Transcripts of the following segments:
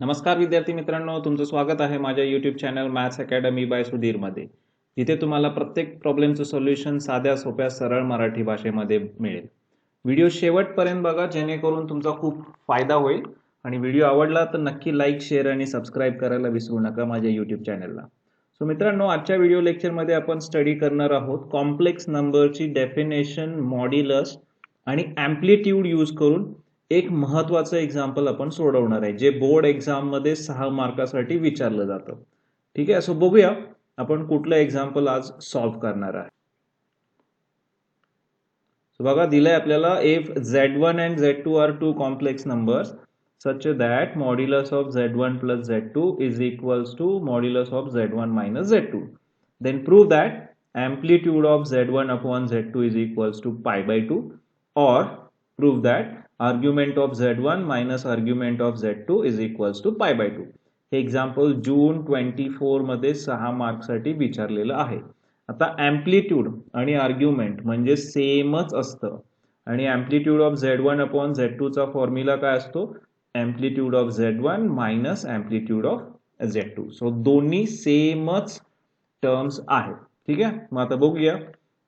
नमस्कार विद्यार्थी मित्रांनो, तुमचं स्वागत आहे माझ्या YouTube channel maths academy by सुधीरमध्ये. जिथे तुम्हाला प्रत्येक प्रॉब्लेमचं सोल्युशन साध्या सोप्या सरळ मराठी भाषेमध्ये मिळेल. व्हिडिओ शेवटपर्यंत बघा जेणेकरून तुमचा खूप फायदा होईल. आणि व्हिडिओ आवडला तर नक्की लाईक, शेअर आणि सबस्क्राईब करायला विसरू नका माझ्या YouTube चॅनलला. सो मित्रांनो, आजच्या व्हिडिओ लेक्चरमध्ये आपण स्टडी करणार आहोत कॉम्प्लेक्स नंबरची डेफिनेशन, मॉड्युलस आणि अँप्लिट्यूड यूज करून एक महत्वाचं एक्झाम्पल आपण सोडवणार आहे, जे बोर्ड एक्झाम मध्ये 6 मार्कासाठी विचारलं जातं. ठीक आहे, सो बघूया आपण कुठलं एक्झाम्पल आज सॉल्व्ह करणार आहे. सो बघा, दिलंय आपल्याला, if z1 and z2 are two complex numbers such that modulus of z1 plus z2 is equals to modulus of z1 minus z2, then prove that amplitude of z1 upon z2 is equals to pi by 2, or prove that argument of z1 minus argument of z2 is equals to pi by 2. हे example जून 24 मध्ये 6 मार्क्ससाठी विचारलेलं आहे. आता amplitude आणि argument म्हणजे सेमच असतं, आणि amplitude of z1 upon z2 चा फॉर्म्युला काय असतो? Amplitude of z1 minus amplitude of z2. So दोन्ही सेमच टर्म्स आहेत. ठीक आहे, मग आता बघूया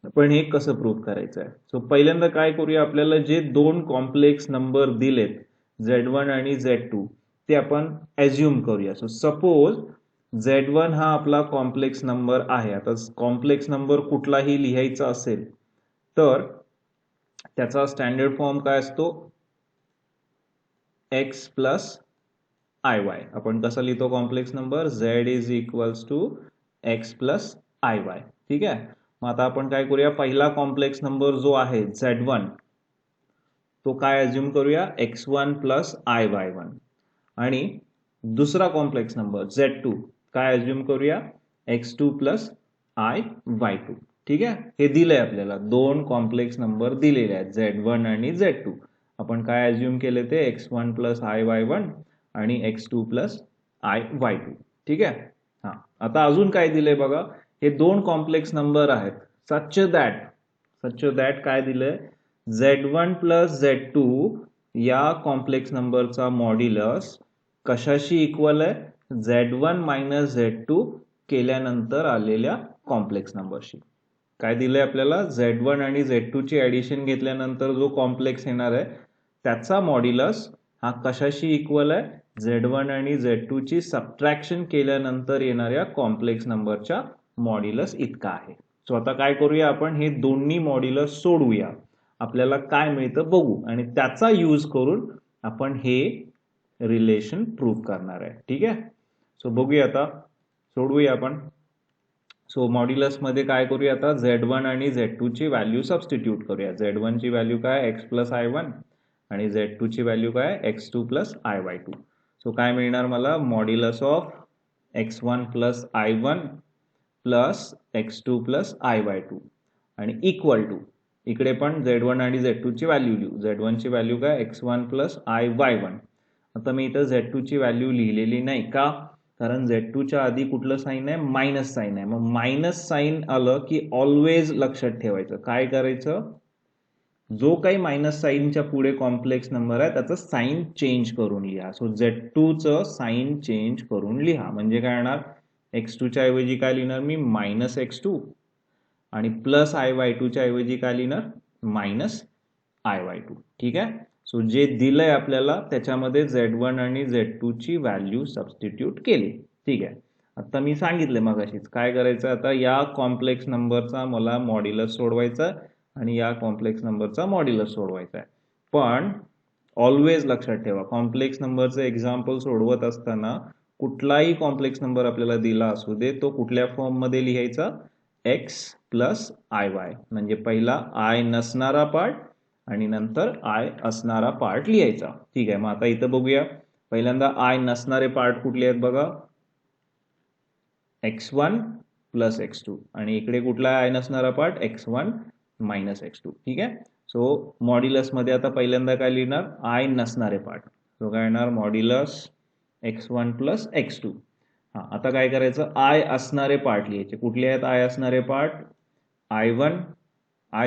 आपण हे कसं प्रूव्ह करायचं आहे. सो पहिल्यांदा काय करूया, आपल्याला जे दोन कॉम्प्लेक्स नंबर दिलेत z1 आणि z2 ते आपण ॲज्युम करूया. सो सपोज z1 हा आपला कॉम्प्लेक्स नंबर आहे. आता कॉम्प्लेक्स नंबर कुठलाही लिहायचा असेल तर त्याचा स्टँडर्ड फॉर्म काय असतो? x plus I y. आपण कसा लिहितो complex number? z is equals to x plus I y. ठीक आहे, मग आता आपण काय करूया, पहिला कॉम्प्लेक्स नंबर जो आहे z1 तो काय अज्युम करूया? x1 plus I Y one. आणि दुसरा कॉम्प्लेक्स नंबर z2 काय अज्युम करूया? x2 plus I Y two. ठीक आहे, हे दिलंय आपल्याला, दोन कॉम्प्लेक्स नंबर दिलेले आहेत z1 आणि z2. आपण काय अज्युम केले ते? x1 plus I Y one आणि x2 plus I Y two. ठीक आहे, हा. आता अजून काय दिलंय बघा, हे दोन कॉम्प्लेक्स नंबर आहेत सच दॅट काय दिलंय? z1 प्लस z2 या कॉम्प्लेक्स नंबरचा मॉड्युलस कशाशी इक्वल आहे? z1 मायनस z2 केल्यानंतर आलेल्या कॉम्प्लेक्स नंबरशी. काय दिलंय आपल्याला? z1 आणि z2 ची ऍडिशन घेतल्यानंतर जो कॉम्प्लेक्स येणार आहे त्याचा मॉड्युलस हा कशाशी इक्वल आहे? z1 आणि z2 ची सबट्रॅक्शन केल्यानंतर येणाऱ्या कॉम्प्लेक्स नंबरच्या मॉड्युलस इतका आहे. सो आता काय करूया, आपण हे दोन्ही मॉड्युलस सोडवूया, आपल्याला काय मिळतं बघू, आणि त्याचा यूज करून आपण हे रिलेशन प्रूव्ह करणार आहे. ठीक आहे, सो बघूया, आता सोडवूया आपण. सो मॉड्युलस मध्ये काय करूया, आता z1 आणि z2 ची व्हॅल्यू सबस्टिट्यूट करूया. z1 ची व्हॅल्यू काय? x प्लस आय वन, आणि z2 ची व्हॅल्यू काय? x2 plus I Y two. So काय मिळणार मला? Modulus of x1 plus i one plus x2 plus I Y two आणि इक्वल टू, इकडे पण z1 आणि z2 ची व्हॅल्यू लिहू. z1 ची व्हॅल्यू काय? x1 plus I Y one. आता मी इथं z2 ची व्हॅल्यू लिहिलेली नाही का? कारण z2 च्या आधी कुठलं साइन आहे? मायनस साइन आहे. मग मायनस साइन आलं की ऑलवेज लक्षात ठेवायचं, काय करायचं? जो काही मायनस साइनच्या पुढे कॉम्प्लेक्स नंबर आहे त्याचं साइन चेंज करून लिहा. सो z2 चं साइन चेंज करून लिहा. म्हणजे काय येणार? x2 च्या ऐवजी काय लिहिणार मी? मायनस x2, आणि प्लस आय वाय टू च्या ऐवजी काय लिहिणार? Minus i Y two. ठीक आहे, सो जे दिलंय आपल्याला त्याच्यामध्ये z1 आणि z2 ची व्हॅल्यू सबस्टिट्यूट केली. ठीक आहे, आता मी सांगितलं मगाशीच काय करायचं. आता या कॉम्प्लेक्स नंबरचा मला मॉड्युलस सोडवायचा आणि या कॉम्प्लेक्स नंबरचा मॉड्युलस सोडवायचा आहे. पण ऑलवेज लक्षात ठेवा, कॉम्प्लेक्स नंबरचं एक्झाम्पल सोडवत असताना कुठलाही कॉम्प्लेक्स नंबर आपल्याला दिला असू दे, तो कुठल्या फॉर्म मध्ये लिहायचा? x प्लस आय वाय, म्हणजे पहिला आय नसणारा पार्ट आणि नंतर आय असणारा पार्ट लिहायचा. ठीक आहे, मग आता इथं बघूया, पहिल्यांदा आय नसणारे पार्ट कुठले आहेत बघा? x1 प्लस x2, आणि इकडे कुठला आय नसणारा पार्ट? x1 minus x2. ठीक आहे, सो मॉड्युलस मध्ये आता पहिल्यांदा काय लिहिणार? आय नसणारे पार्ट. सो काय येणार? Modulus x1 plus x2. हा, आता काय करायचं? आय असणारे पार्ट लिहायचे. कुठले आहेत आय असणारे part? I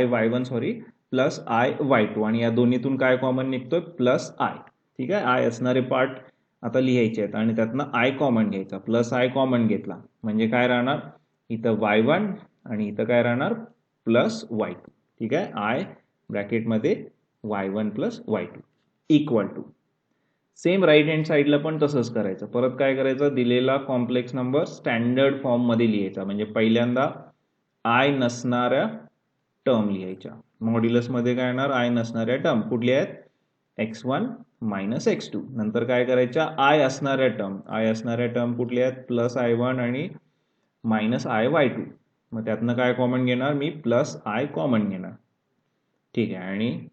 Y one sorry plus I Y two, आणि या दोन्हीतून काय कॉमन निघतोय? Plus I. ठीक आहे, आय असणारे पार्ट आता लिहायचे आहेत आणि त्यातनं आय कॉमन घ्यायचा, प्लस आय कॉमन घेतला म्हणजे काय राहणार, इथं y1 आणि इथं काय राहणार प्लस y2. ठीक आहे, आय ब्रॅकेटमध्ये y1 plus y2 equal to. Same right hand साईडला पण तसंच करायचं. परत काय करायचं, दिलेला कॉम्प्लेक्स नंबर स्टँडर्ड फॉर्म मध्ये लिहायचा. म्हणजे पहिल्यांदा आय नसणाऱ्या टर्म लिहायच्या. मॉड्युलस मध्ये काय येणार, आय नसणाऱ्या टर्म कुठल्या आहेत, x1 मायनस x2. नंतर काय करायच्या, आय असणाऱ्या टर्म कुठल्या आहेत, प्लस i1 आणि मायनस y2. मग त्यातनं काय कॉमन घेणार मी, प्लस आय कॉमन घेणार. ठीक आहे, आणि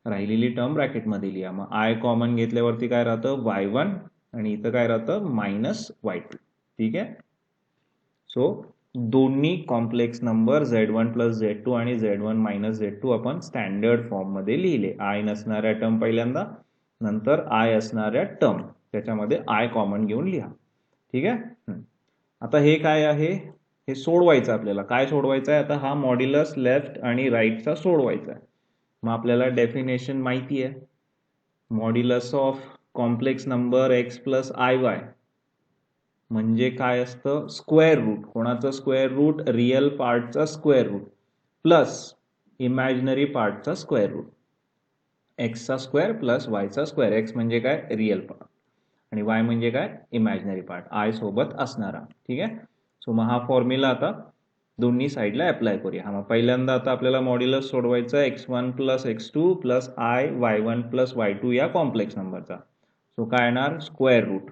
राहिलेली टर्म ब्रॅकेटमध्ये लिहा. मग आय कॉमन घेतल्यावरती काय राहतं y1 आणि इथं काय राहतं मायनस y2. ठीक आहे, सो दोन्ही complex number z1 plus z2 आणि z1 मायनस z2 आपण स्टँडर्ड फॉर्म मध्ये लिहिले. आय नसणाऱ्या टर्म पहिल्यांदा, नंतर आय असणाऱ्या टर्म, त्याच्यामध्ये आय कॉमन घेऊन लिहा. ठीक आहे, आता हे काय आहे, हे सोडवायचं आपल्याला. काय सोडवायचं आहे, आता हा मॉड्युलस लेफ्ट आणि राईटचा सोडवायचा आहे. मग आपल्याला डेफिनेशन माहिती आहे, modulus of complex number x plus IY म्हणजे काय असतं, स्क्वेअर रूट. कोणाचं स्क्वेअर रूट, रिअल पार्टचा स्क्वेअर रूट प्लस इमॅजिनरी पार्टचा स्क्वेअर रूट. एक्सचा स्क्वेअर प्लस वायचा स्क्वेअर. एक्स म्हणजे काय, रिअल पार्ट, आणि वाय म्हणजे काय, इमॅजिनरी पार्ट, आय सोबत असणारा. ठीक आहे, सो मग हा फॉर्म्युला आता दोन्ही साईडला अप्लाय करूया. मग पहिल्यांदा आता आपल्याला मॉड्युलस सोडवायचं x1 plus x2 plus I y1 plus y2 या कॉम्प्लेक्स नंबरचा. सो काय येणार, स्क्वेअर रूट.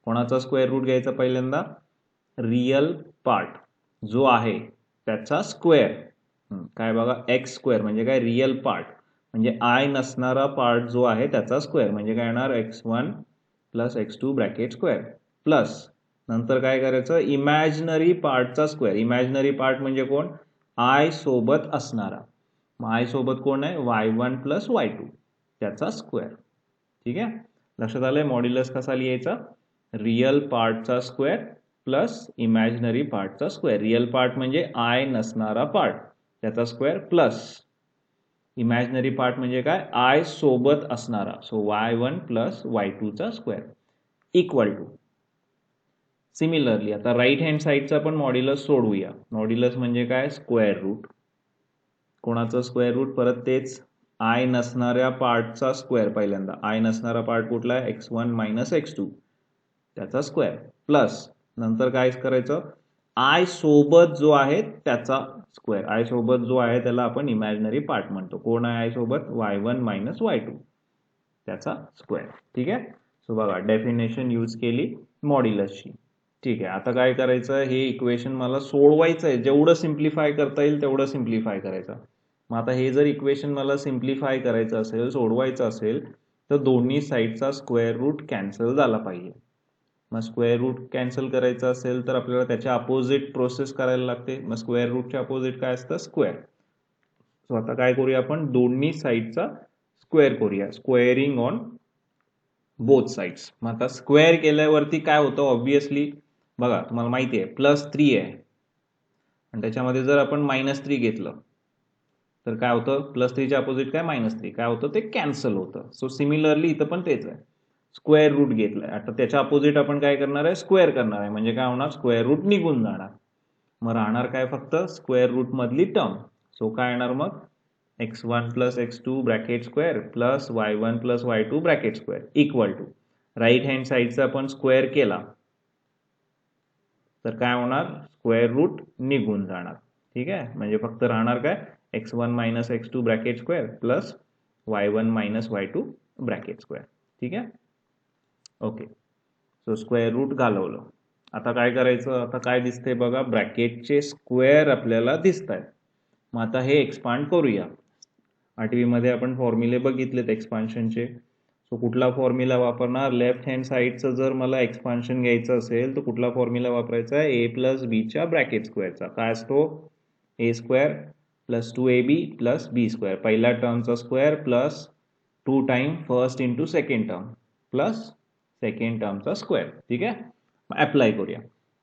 कोणाचा स्क्वेअर रूट घ्यायचा, पहिल्यांदा रिअल पार्ट जो आहे त्याचा स्क्वेअर. काय बघा, एक्स स्क्वेअर म्हणजे काय, रिअल पार्ट म्हणजे आय नसणारा पार्ट जो आहे त्याचा स्क्वेअर म्हणजे काय येणार, x1 plus x2 bracket square plus नंतर काय करायचं, इमॅजिनरी पार्टचा स्क्वेअर. इमॅजिनरी पार्ट म्हणजे कोण, आय सोबत असणारा. मग आय सोबत कोण आहे, y1 प्लस y2 त्याचा स्क्वेअर. ठीक आहे, लक्षात आलंय मॉड्युलस कसा लिहायचा, रिअल पार्टचा स्क्वेअर प्लस इमॅजिनरी पार्टचा स्क्वेअर. रिअल पार्ट म्हणजे आय नसणारा पार्ट त्याचा स्क्वेअर प्लस इमॅजिनरी पार्ट म्हणजे काय, आय सोबत असणारा, सो y1 प्लस y2 चा स्क्वेअर इक्वल टू. सिमिलरली आता राईट हँड साईडचा पण मॉड्युलस सोडवूया. मॉड्युलस म्हणजे काय, स्क्वेअर रूट. कोणाचं स्क्वेअर रूट, परत तेच आय नसणाऱ्या पार्टचा स्क्वेअर. पहिल्यांदा आय नसणारा पार्ट कुठला आहे, x1 मायनस x2 त्याचा स्क्वेअर प्लस नंतर काय करायचं, आय सोबत जो आहे त्याचा स्क्वेअर. आय सोबत जो आहे त्याला आपण इमॅजिनरी पार्ट म्हणतो. कोण आहे आय सोबत, y1 मायनस y2 त्याचा स्क्वेअर. ठीक आहे, सो बघा डेफिनेशन यूज केली मॉड्युलसची. ठीक आहे, आता काय करायचं, हे इक्वेशन मला सोडवायचं आहे. जेवढं सिम्प्लिफाय करता येईल तेवढं सिम्प्लिफाय करायचं. मग आता हे जर इक्वेशन मला सिम्प्लिफाय करायचं असेल, सोडवायचं असेल, तर दोन्ही साईडचा स्क्वेअर रूट कॅन्सल झाला पाहिजे. मग स्क्वेअर रूट कॅन्सल करायचं असेल तर आपल्याला त्याच्या अपोजिट प्रोसेस करायला लागते. मग स्क्वेअर रूटच्या अपोजिट काय असतं, स्क्वेअर. सो आता काय करूया आपण, दोन्ही साईडचा स्क्वेअर करूया, स्क्वेअरिंग ऑन बोथ साइड्स. मग आता स्क्वेअर केल्यावरती काय होतं, ऑब्विसली बघा तुम्हाला माहिती आहे +3 आहे आणि त्याच्यामध्ये जर आपण -3 घेतलं तर काय होतं, +3च्या अपोजिट काय, -3 काय होतं, ते कॅन्सल होतं. सो सिमिलरली इथं पण तेच आहे, स्क्वेअर रूट घेतलाय, आता त्याच्या अपोजिट आपण काय करणार आहे, स्क्वेअर करणार आहे. म्हणजे काय होणार, स्क्वेअर रूट निघून जाणार. मग राहणार काय, फक्त स्क्वेअर रूट मधली टर्म. सो काय येणार मग, x1 plus x2 bracket square plus y1 plus y2 bracket square equal to. Right hand साईडचा आपण स्क्वेअर केला तर काय होणार, स्क्वेअर रूट निघून जाणार. ठीक आहे, म्हणजे फक्त राहणार काय, x1 minus x2 bracket square plus y1 minus y2 bracket square. ठीक आहे, ओके. सो स्क्वेअर रूट घालवलं. आता काय करायचं, आता काय दिसतंय बघा, ब्रॅकेटचे स्क्वेअर आपल्याला दिसत आहेत. मग आता हे एक्सपांड करूया. 8वी मध्ये आपण फॉर्म्युले बघितलेत एक्सपान्शनचे. सो कुठला फॉर्म्युला वापरणार, लेफ्ट हँड साईडचं जर मला एक्सपान्शन घ्यायचं असेल तर कुठला फॉर्म्युला वापरायचा आहे, a प्लस बीच्या ब्रॅकेट स्क्वेअरचा. काय असतो, a square plus 2ab plus b square. पहिल्या टर्मचा square plus 2 time first into second term plus second टर्मचा स्क्वेअर. ठीक आहे, मग अप्लाय करूया.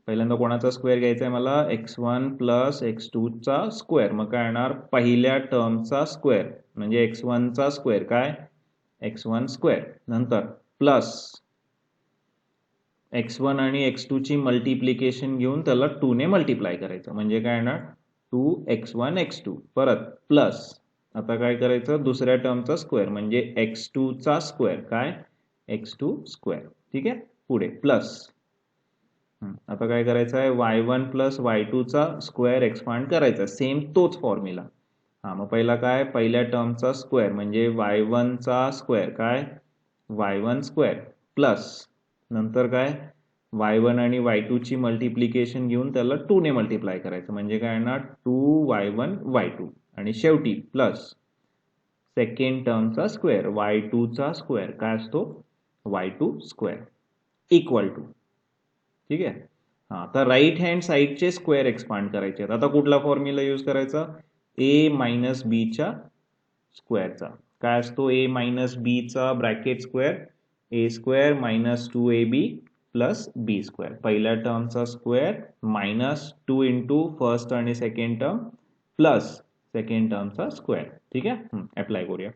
पहिल्यांदा कोणाचा स्क्वेअर घ्यायचा आहे मला, x1 प्लस x2 चा स्क्वेअर. मग काय येणार, पहिल्या टर्मचा स्क्वेअर म्हणजे x1 चा स्क्वेअर, काय x1 स्क्वेअर. नंतर प्लस x1 आणि x2 ची मल्टिप्लिकेशन घेऊन त्याला 2 ने मल्टिप्लाय करायचं म्हणजे काय येणार 2x1 x2 परत प्लस आता काय करायचं दुसऱ्या टर्मचा स्क्वेअर म्हणजे x2 चा स्क्वेअर काय x2 स्क्वेअर ठीक आहे पुढे प्लस आता काय करायचं आहे y1 प्लस y2 चा स्क्वेअर एक्सपांड करायचा सेम तोच फॉर्म्युला मग पहिला काय पहिल्या टर्मचा स्क्वेअर म्हणजे y1 चा स्क्वेअर काय y1 स्क्वेअर प्लस नंतर काय y1 आणि y2 ची मल्टिप्लिकेशन घेऊन त्याला 2 ने मल्टिप्लाय करायचं म्हणजे काय येणार 2y1 y2 आणि शेवटी प्लस सेकंड टर्मचा स्क्वेअर y2 चा स्क्वेअर काय असतो y2 स्क्वेअर इक्वल टू ठीक आहे तर राईट हँड साइडचे स्क्वेअर एक्सपांड करायचे आता कुठला फॉर्म्युला यूज करायचा a मायनस बी च्या स्क्वेअरचा काय असतो a मायनस बी चा bracket square a square minus 2ab plus B square पहिल्या टर्मचा स्क्वेअर मायनस 2 इंटू फर्स्ट आणि सेकंड टर्म प्लस सेकंड टर्मचा स्क्वेअर ठीक आहे अप्लाय करूया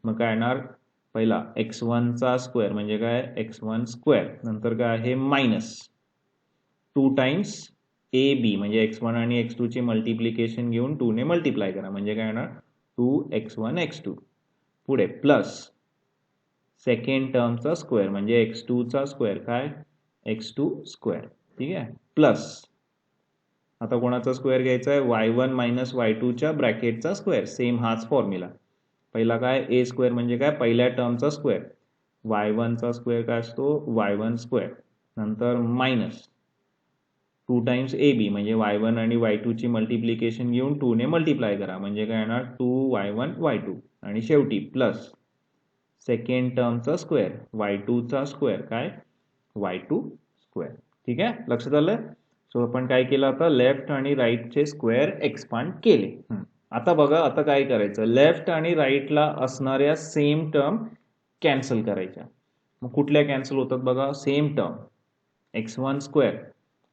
मग काय येणार पहिला x1 चा स्क्वेअर म्हणजे काय x1 स्क्वेअर नंतर काय आहे मायनस 2 टाइम्स ए बी म्हणजे x1 आणि x2 ची मल्टिप्लिकेशन घेऊन 2 ने मल्टिप्लाय करा म्हणजे काय येणार 2x1 x2 पुढे प्लस सेकंड टर्मचा स्क्वेअर म्हणजे x2 चा स्क्वेअर काय x2 स्क्वेअर ठीक आहे प्लस आता कोणाचा स्क्वेअर घ्यायचा आहे y1 मायनस y2 च्या ब्रॅकेटचा स्क्वेअर सेम हाच फॉर्म्युला पहिला काय a स्क्वेअर म्हणजे काय पहिल्या टर्मचा स्क्वेअर y1 चा स्क्वेअर काय असतो y1 स्क्वेअर नंतर मायनस 2 टाइम्स ए बी म्हणजे y1 आणि y2 ची मल्टिप्लिकेशन घेऊन 2 ने मल्टिप्लाय करा म्हणजे काय येणार 2y1 y2 आणि शेवटी प्लस सेकंड टर्मचा स्क्वेअर y2 चा स्क्वेअर काय y2 स्क्वेअर ठीक आहे लक्षात आलं सो आपण काय केलं आता लेफ्ट आणि राईटचे स्क्वेअर एक्सपांड केले आता बघा आता काय करायचं लेफ्ट आणि राईटला असणाऱ्या सेम टर्म कॅन्सल करायच्या मग कुठल्या कॅन्सल होतात बघा सेम टर्म x1 स्क्वेअर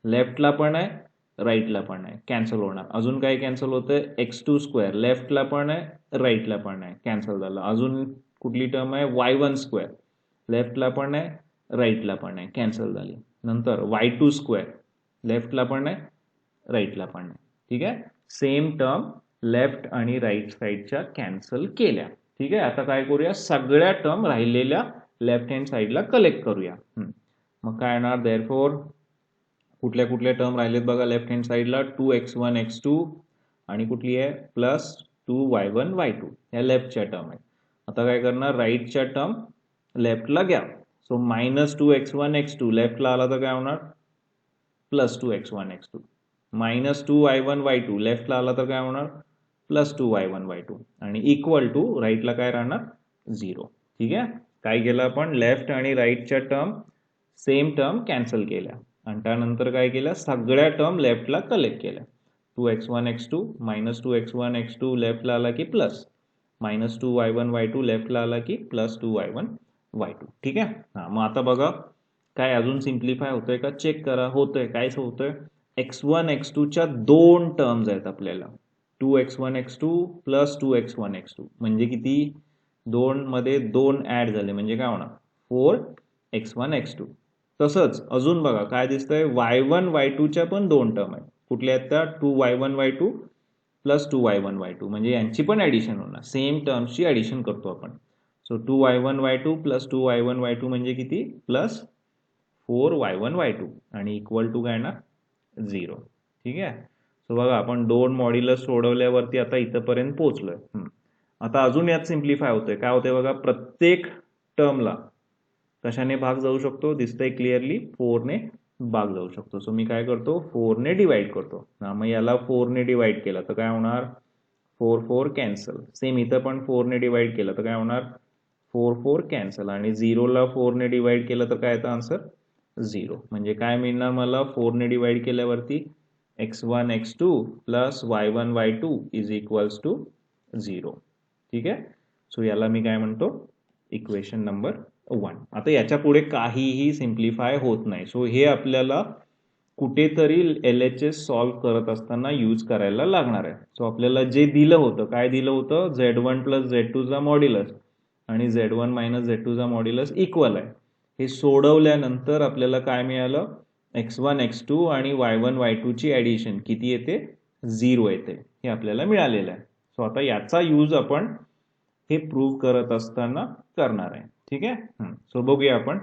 लेफ्टला पण आहे राईटला पण आहे कॅन्सल होणार अजून काय कॅन्सल होतंय x2 स्क्वेअर लेफ्टला पण आहे राईटला पण आहे कॅन्सल झालं अजून कुठली टर्म आहे y1 स्क्वेअर लेफ्टला पण आहे राईटला पण आहे कॅन्सल झाली नंतर y2 स्क्वेअर लेफ्टला पण आहे राईटला पण आहे ठीक आहे सेम टर्म लेफ्ट आणि राईट साईडच्या कॅन्सल केल्या ठीक आहे आता काय करूया सगळ्या टर्म राहिलेल्या लेफ्ट हँड साईडला कलेक्ट करूया मग काय येणार देअरफॉर कुठल्या कुठल्या टर्म राहिलेत बघा लेफ्ट हँड साईडला 2x1 x2 आणि कुठली आहे प्लस 2y1 y2 या लेफ्टच्या टर्म आहेत आता काय करणार राईटच्या टर्म लेफ्टला घ्या सो मायनस 2x1 x2 लेफ्टला आला तर काय होणार plus 2x1 x2 minus 2y1 y2 लेफ्टला आला तर काय होणार प्लस 2y1 y2 आणि इक्वल टू राईटला काय राहणार 0 ठीक आहे काय केलं आपण लेफ्ट आणि राईटच्या टर्म सेम टर्म कॅन्सल केल्या आणि त्यानंतर काय केलं सगळ्या टर्म लेफ्टला कलेक्ट केल्या 2x1 x2 minus 2x1 x2 लेफ्टला आला की प्लस मायनस 2y1 y2 लेफ्टला आला की प्लस 2y1 y2 ठीक आहे मग आता बघा काय अजून सिम्प्लिफाय होतोय का चेक करा होतोय कायच होतोय x1 x2 च्या दोन टर्म्स आहेत आपल्याला 2x1 x2 plus 2x1 x2 म्हणजे किती दोन मध्ये दोन ऍड झाले म्हणजे काय होणार 4x1 x2 तसंच अजून बघा काय दिसतंय y1 y2 च्या पण दोन टर्म आहेत कुठल्या आहेत त्या 2y1 y2 plus 2y1 y2 म्हणजे यांची पण ऍडिशन होणार सेम टर्म्सची ऍडिशन करतो आपण so 2y1 y2 plus 2y1 y2 म्हणजे किती प्लस 4y1 y2 आणि इक्वल टू काय ना 0 ठीक आहे सो बघा आपण दोन मॉड्युलस सोडवल्यावरती आता इथपर्यंत पोहोचलोय आता अजून यात सिम्प्लिफाय होतोय काय होतंय बघा प्रत्येक टर्मला कशाने भाग जाऊ शकतो दिसतंय क्लिअरली 4 ने भाग जाऊ शकतो सो मी काय करतो 4 ने डिवाइड करतो मग याला 4 ने डिवाइड केलं तर काय होणार 4 4 कॅन्सल सेम इथं पण 4 ने डिवाइड केलं तर काय होणार 4 4 कॅन्सल आणि 0 ला 4 ने डिवाइड केलं तर काय येतं आन्सर 0 म्हणजे काय मिळणार मला 4 ने डिवाइड केल्यावरती x1 x2 plus y1 y2 is equals to 0 ठीक आहे सो याला मी काय म्हणतो इक्वेशन नंबर 1 आता याच्या पुढे काहीही सिम्प्लिफाय होत नाही सो हे आपल्याला कुठेतरी LHS सॉल्व्ह करत असताना यूज करायला लागणार आहे सो आपल्याला जे दिलं होतं काय दिलं होतं z1 प्लस z2 चा मॉड्युलस आणि z1 मायनस z2 चा मॉड्युलस इक्वल आहे हे सोडवल्यानंतर आपल्याला काय मिळालं, x1 x2 आणि y1 y2 ची ऍडिशन किती येते, 0 येते, हे आपल्याला मिळालेलं आहे. सो आता याचा यूज आपण हे प्रूव्ह करत असताना करणार आहे. ठीक आहे. सो बघूया आपण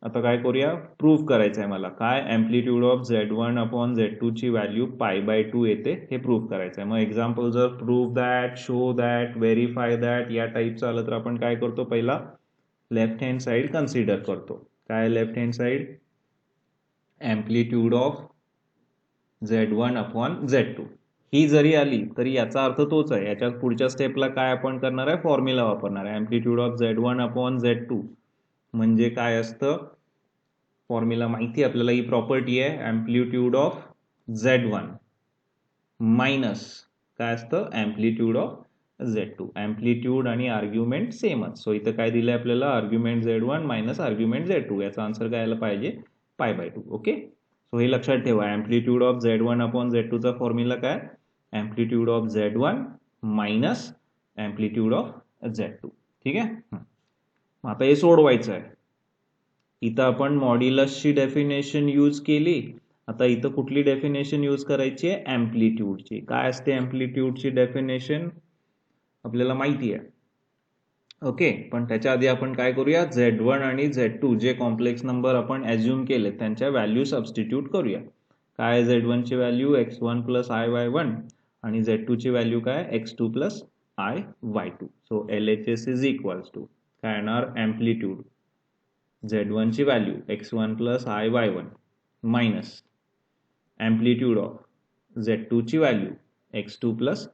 आता काय करूया, प्रूव्ह करायचं आहे मला. काय, amplitude of Z1 upon Z2 ची व्हॅल्यू π/2 येते हे प्रूव्ह करायचं आहे. मग एक्झाम्पल जर prove that, show that, verify that या टाईपचं आलं तर आपण काय करतो, पहिला लेफ्ट हँड साइड कन्सिडर करतो. काय left hand side, amplitude of Z1 upon Z2 ही जरी आली तरी याचा अर्थ तोच आहे. याच्या पुढच्या स्टेपला काय आपण करणार आहे, फॉर्म्युला वापरणार आहे. Amplitude of Z1 upon Z2 म्हणजे काय असतं, फॉर्म्युला माहिती आपल्याला, ही प्रॉपर्टी आहे, अँप्लिट्यूड ऑफ Z1 मायनस काय असतं, अँप्लिट्यूड ऑफ Z2. अँप्लिट्यूड आणि आर्ग्युमेंट सेमच. सो इथं काय दिलंय आपल्याला, argument Z1 minus argument Z2. याचा आन्सर काय आला पाहिजे, π/2. ओके. सो हे लक्षात ठेवा, amplitude of Z1 upon Z2 चा फॉर्म्युला काय, amplitude of Z1 minus amplitude of Z2. ठीक आहे. आता हे सोडवायचं आहे. इथं आपण मॉड्युलसची डेफिनेशन यूज केली. आता इथं कुठली डेफिनेशन यूज करायची आहे, अँप्लिट्यूडची. काय असते अँप्लिट्यूडची डेफिनेशन आपल्याला माहिती आहे. ओके. पण त्याच्या आधी आपण काय करूया, Z1 आणि Z2 जे कॉम्प्लेक्स नंबर आपण ॲज्युम केले त्यांच्या व्हॅल्यू सबस्टिट्यूट करूया. काय, Z1 ची व्हॅल्यू x1 प्लस iy1 आणि Z2 ची व्हॅल्यू काय, x2 plus iy2. So LHS is equals to काय येणार, अँप्लिट्यूड Z1 ची value x1 plus iy1 minus amplitude of Z2 ची व्हॅल्यू x2 प्लस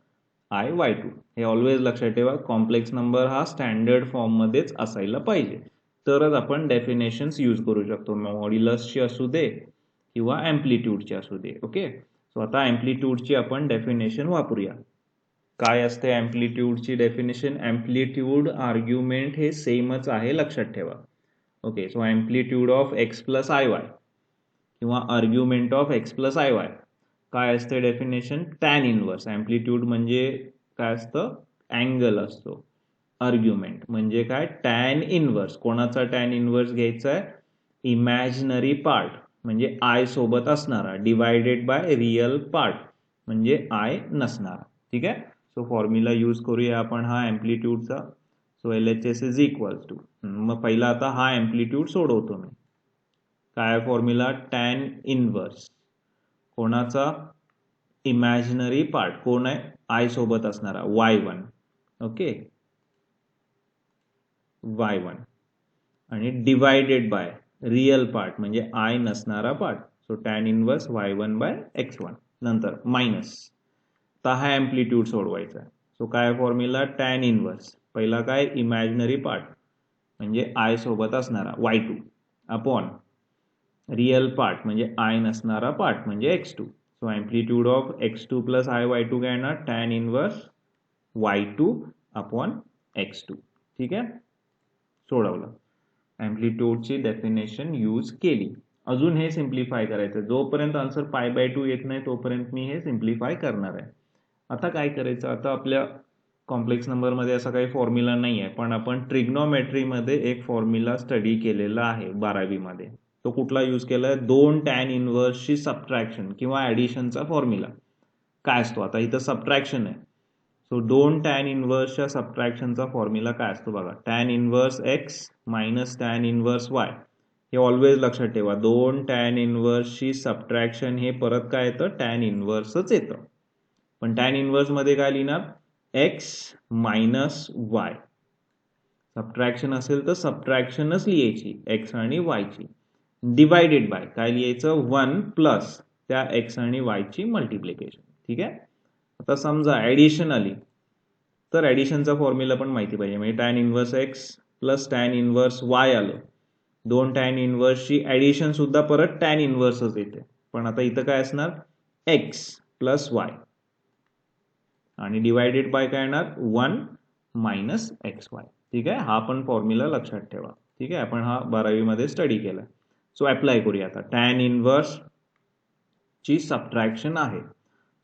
iy2. हे ऑलवेज लक्षात ठेवा, कॉम्प्लेक्स नंबर हा स्टँडर्ड फॉर्म मध्येच असायला पाहिजे, तरच आपण डेफिनेशन्स यूज करू शकतो. मॉड्युलसची असू दे किंवा अँप्लिट्यूडची असू दे. ओके. सो आता अँप्लिट्यूडची आपण डेफिनेशन वापरूया. काय असते अँप्लिट्यूडची डेफिनेशन, अँप्लिट्यूड आर्ग्युमेंट हे सेमच आहे, लक्षात ठेवा. Okay. So amplitude of x plus iy किंवा argument of x plus iy काय असते डेफिनेशन, टॅन इनवर्स. अँप्लिट्यूड म्हणजे काय असतं, अँगल असतो. आर्ग्युमेंट म्हणजे काय, टॅन इनवर्स. कोणाचा टॅन इनवर्स घ्यायचा आहे, इमॅजिनरी पार्ट म्हणजे आय सोबत असणारा, डिवायडेड बाय रिअल पार्ट म्हणजे आय नसणारा. ठीक आहे. सो फॉर्म्युला यूज करूया आपण हा अँप्लिट्यूडचा. So LHS is equals to, मग पहिला आता हा अँप्लिट्यूड सोडवतो मी. काय फॉर्म्युला, टॅन इनवर्स कोणाचा, इमॅजिनरी पार्ट कोण आहे, आय सोबत असणारा y1. ओके, y1 आणि डिवायडेड बाय रिअल पार्ट म्हणजे आय नसणारा part. So tan inverse y1 by x1. नंतर मायनस, आता हा अँप्लिट्यूड सोडवायचा आहे. सो काय फॉर्म्युला, टॅन इनवर्स पहिला काय, इमॅजिनरी पार्ट म्हणजे आय सोबत असणारा y2 अपॉन रिअल पार्ट म्हणजे आय नसणारा पार्ट म्हणजे x2. So amplitude of x2 plus iy2 काय येणार, tan inverse y2 upon x2. ठीक आहे. सोडवलं, अँप्लिट्यूडची डेफिनेशन यूज केली. अजून हे सिम्प्लिफाय करायचं, जोपर्यंत आन्सर π/2 येत नाही तोपर्यंत मी हे सिम्प्लिफाय करणार आहे. आता काय करायचं, आता आपल्या कॉम्प्लेक्स नंबरमध्ये असा काही फॉर्म्युला नाही आहे, पण आपण ट्रिग्नोमेट्रीमध्ये एक फॉर्म्युला स्टडी केलेला आहे 12वी मध्ये. तो कुठला यूज केलाय, 2 टॅन इनवर्सची सबट्रॅक्शन किंवा ॲडिशनचा फॉर्म्युला. काय असतो, आता इथं सबट्रॅक्शन आहे. सो 2 टॅन इनवर्सच्या सबट्रॅक्शनचा फॉर्म्युला काय असतो बघा, tan inverse x minus tan inverse y. हे ऑलवेज लक्षात ठेवा, 2 टॅन इनवर्सची सबट्रॅक्शन हे परत काय येतं, टॅन इनवर्सच येतं. पण टॅन इनवर्स मध्ये काय लिहिणार, x मायनस y. सबट्रॅक्शन असेल तर सबट्रॅक्शनच लिहायची x आणि y ची, डिवायडेड बाय काय लिहायचं, 1 प्लस त्या x आणि y ची मल्टिप्लिकेशन. ठीक आहे. आता समजा ऍडिशन आली तर ऍडिशनचा फॉर्म्युला पण माहिती पाहिजे, म्हणजे tan inverse x plus tan inverse y आलं. 2 टॅन इनवर्सची ऍडिशन सुद्धा परत टॅन इनवर्सच येते. पण आता इथं काय असणार, x प्लस y आणि डिवायडेड बाय काय येणार, 1 मायनस xy. ठीक आहे. हा पण फॉर्म्युला लक्षात ठेवा. ठीक आहे. आपण हा 12वी मध्ये स्टडी केला. सो अप्लाय करूया आता. टॅन इनवर्स ची सबट्रॅक्शन आहे.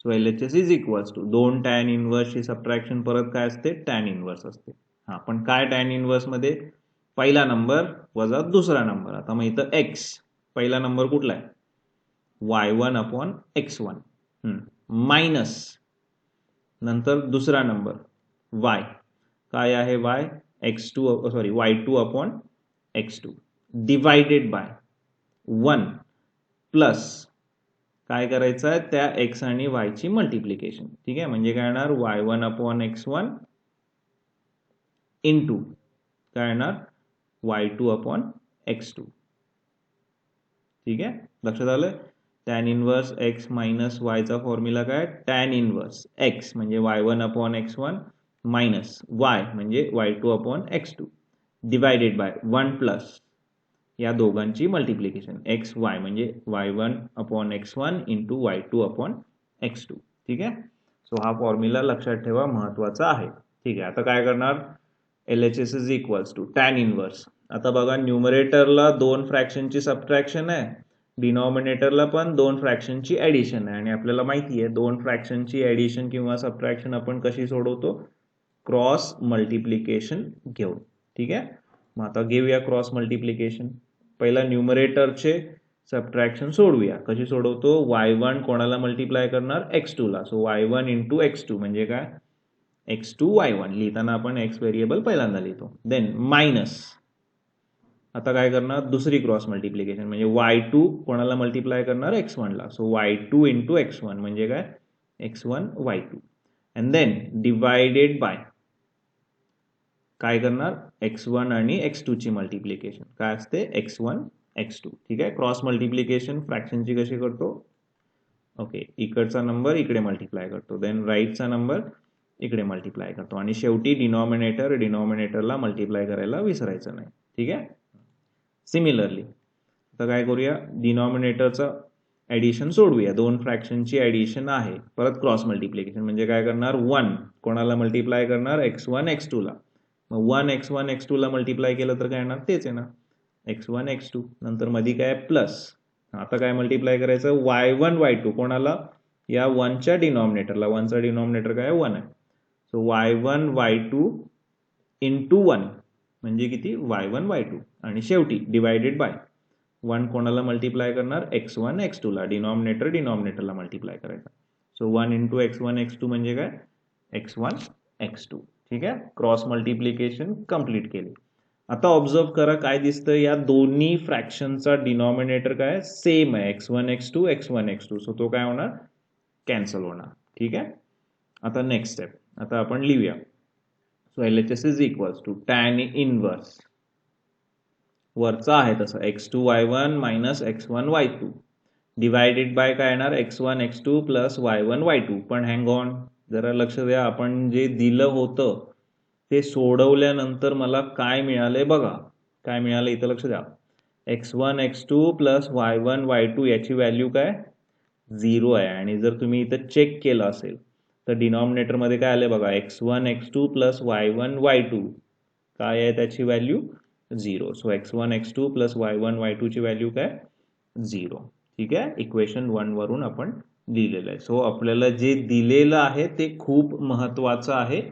So LHS is equals to 2 tan inverse ची सबट्रॅक्शन परत काय असते, टॅन इनवर्स असते. हा पण काय टॅन इनवर्स मध्ये पहिला नंबर वजा दुसरा नंबर. आता मग इथं x, पहिला नंबर कुठला आहे y1 अपॉन x1 मायनस नंतर दुसरा नंबर y, काय आहे y, y2 upon x2 divided by 1 plus काय करायचं आहे त्या x आणि y ची मल्टिप्लिकेशन. ठीक आहे, म्हणजे काय येणार y1 अपॉन x1 इंटू काय येणार y2 अपॉन x2. ठीक आहे, लक्षात आलं. Tan inverse x minus y चा फॉर्म्युला काय, टॅन इनवर्स x म्हणजे y1 upon x1 minus y म्हणजे y2 upon x2 divided by 1 plus या दोघांची मल्टिप्लिकेशन x y म्हणजे y1 upon x1 into y2 upon x2. ठीक आहे, सो हा फॉर्म्युला लक्षात ठेवा, महत्वाचा आहे. ठीक आहे, आता काय करणार, LHS is equals to tan inverse. आता बघा न्यूमरेटरला 2 फ्रॅक्शनची सबट्रॅक्शन आहे, डिनॉमिनेटरला पण 2 फ्रॅक्शनची ऍडिशन आहे. आणि आपल्याला माहिती आहे 2 फ्रॅक्शनची ऍडिशन किंवा सबट्रॅक्शन आपण कशी सोडवतो, क्रॉस मल्टिप्लिकेशन घेऊन. ठीक आहे, मग आता घेऊया क्रॉस मल्टिप्लिकेशन. पहिला न्यूमरेटरचे सबट्रॅक्शन सोडवूया. कशी सोडवतो, y1 कोणाला मल्टिप्लाय करणार, x2 ला. सो y1 इंटू x2 म्हणजे काय x2 y1, लिहिताना आपण x व्हेरिएबल पहिल्यांदा लिहितो. देन मायनस आता काय करणार दुसरी क्रॉस मल्टिप्लिकेशन म्हणजे y2 कोणाला मल्टिप्लाय करणार x1 ला. सो y2 इंटू x1 म्हणजे काय x1 y2 and then divided by काय करणार x1 आणि x2 ची मल्टिप्लिकेशन काय असते x1 x2. ठीक आहे, क्रॉस मल्टिप्लिकेशन फ्रॅक्शनची कशी करतो, ओके इकडचा नंबर इकडे मल्टिप्लाय करतो, देन राईटचा नंबर इकडे मल्टिप्लाय करतो आणि शेवटी डिनॉमिनेटरला मल्टिप्लाय करायला विसरायचं नाही. ठीक आहे, सिमिलरली आता काय करूया, डिनॉमिनेटरचा ऍडिशन सोडवूया. 2 फ्रॅक्शनची ऍडिशन आहे, परत क्रॉस मल्टिप्लिकेशन म्हणजे काय करणार 1 कोणाला मल्टिप्लाय करणार x1 x2 ला. मग 1 x1 x2 ला मल्टिप्लाय केलं तर काय येणार तेच आहे ना x1 x2, नंतर मध्ये काय प्लस. आता काय मल्टिप्लाय करायचं y1 y2 कोणाला, या 1 च्या डिनॉमिनेटरला. 1 चा डिनॉमिनेटर काय 1 आहे. सो y1 y2 इंटू 1 म्हणजे किती y1 y2 आणि शेवटी डिवायडेड बाय 1 कोणाला मल्टिप्लाय करणार x1 x2 ला, डिनॉमिनेटरला मल्टिप्लाय करायचा. सो 1 इंटू x1 x2 म्हणजे काय x1 x2. ठीक आहे, क्रॉस मल्टिप्लिकेशन कंप्लीट केली. आता ऑब्झर्व करा काय दिसतं, या दोन्ही फ्रॅक्शनचा डिनॉमिनेटर काय सेम आहे x1 x2 x1 x2. So तो काय होणार कॅन्सल होणार. ठीक आहे, आता नेक्स्ट स्टेप आता आपण लिहूया. So LHS is equals to tan inverse वरचा आहे तसं x2 y1 minus x1 y2 divided by काय येणार x1 x2 plus y1 y2. पण हँग ऑन, जरा लक्ष द्या, आपण जे दिलं होतं ते सोडवल्यानंतर मला काय मिळालंय बघा. काय मिळालं इथं लक्ष द्या, x1 x2 plus y1 y2 याची व्हॅल्यू काय 0 आहे. आणि जर तुम्ही इथं चेक केलं असेल तर डिनॉमिनेटर मध्ये काय आलंय बघा x1 x2 plus y1 y2 काय आहे त्याची value 0. So x1 x2 plus y1 y2 ची व्हॅल्यू काय 0. ठीक आहे, इक्वेशन 1 वरून आपण लिहिलेलं आहे. सो आपल्याला जे दिलेलं आहे ते खूप महत्वाचं आहे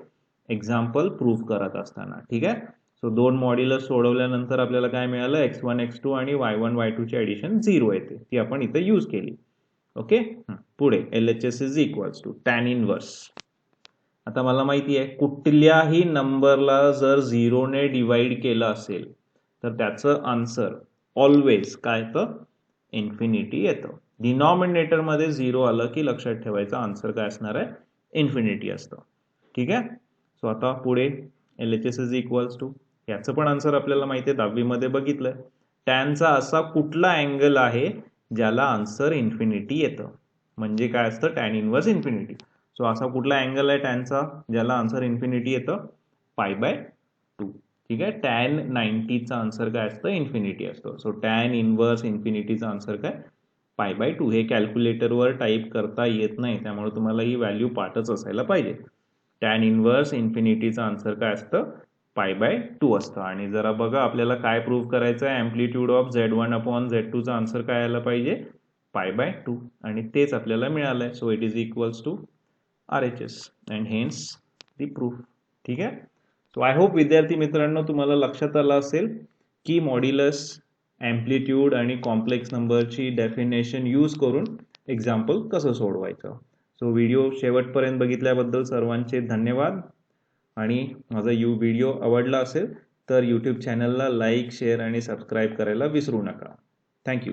एक्झाम्पल प्रूव्ह करत असताना. ठीक आहे, सो 2 मॉड्युलस सोडवल्यानंतर आपल्याला काय मिळालं x1 x2 आणि y1 y2 ची ऍडिशन 0 येते, ती आपण इथे यूज केली. ओके, पुढे LHS is equals to tan inverse. आता मला माहिती आहे कुठल्याही नंबरला जर 0 ने डिवाइड केलं असेल तर त्याचं आन्सर ऑलवेज काय तर इन्फिनिटी येतं. डिनॉमिनेटर मध्ये 0 आलं की लक्षात ठेवायचं आन्सर काय असणार आहे इन्फिनिटी असतं. ठीक आहे, सो आता पुढे LHS इज इक्वल्स टू, याचं पण आन्सर आपल्याला माहिती आहे 10वी मध्ये बघितलंय. टॅनचा असा कुठला अँगल आहे ज्याला आन्सर इन्फिनिटी येतं, म्हणजे काय असतं टॅन इनवर्स इन्फिनिटी. सो असा कुठला अँगल आहे टॅनचा ज्याला आन्सर इन्फिनिटी येतं π/2. ठीक आहे, टॅन 90 चा आन्सर काय असतं इन्फिनिटी असतो. सो टॅन इनवर्स इन्फिनिटीचा आन्सर काय π/2. हे कॅल्क्युलेटरवर टाईप करता येत नाही, त्यामुळे तुम्हाला ही व्हॅल्यू पाठच असायला पाहिजे. टॅन इनवर्स इन्फिनिटीचा आन्सर काय असतं π/2 असतं. आणि जरा बघा आपल्याला काय प्रूव्ह करायचं आहे, amplitude of Z1 upon Z2 चा आन्सर काय यायला पाहिजे π/2 आणि तेच आपल्याला मिळालंय. So it is equals to RHS and hence the proof. ठीक आहे, सो आय होप विद्यार्थी मित्रांनो तुम्हाला लक्षात आलं असेल की मॉड्युलस, एम्प्लिट्यूड आणि कॉम्प्लेक्स नंबरची डेफिनेशन यूज करून एक्झाम्पल कसं सोडवायचं. सो व्हिडिओ शेवटपर्यंत बघितल्याबद्दल सर्वांचे धन्यवाद. आणि माझा व्हिडिओ आवडला असेल तर यूट्यूब चॅनलला लाईक, शेअर आणि सबस्क्राईब करायला विसरू नका. थँक्यू.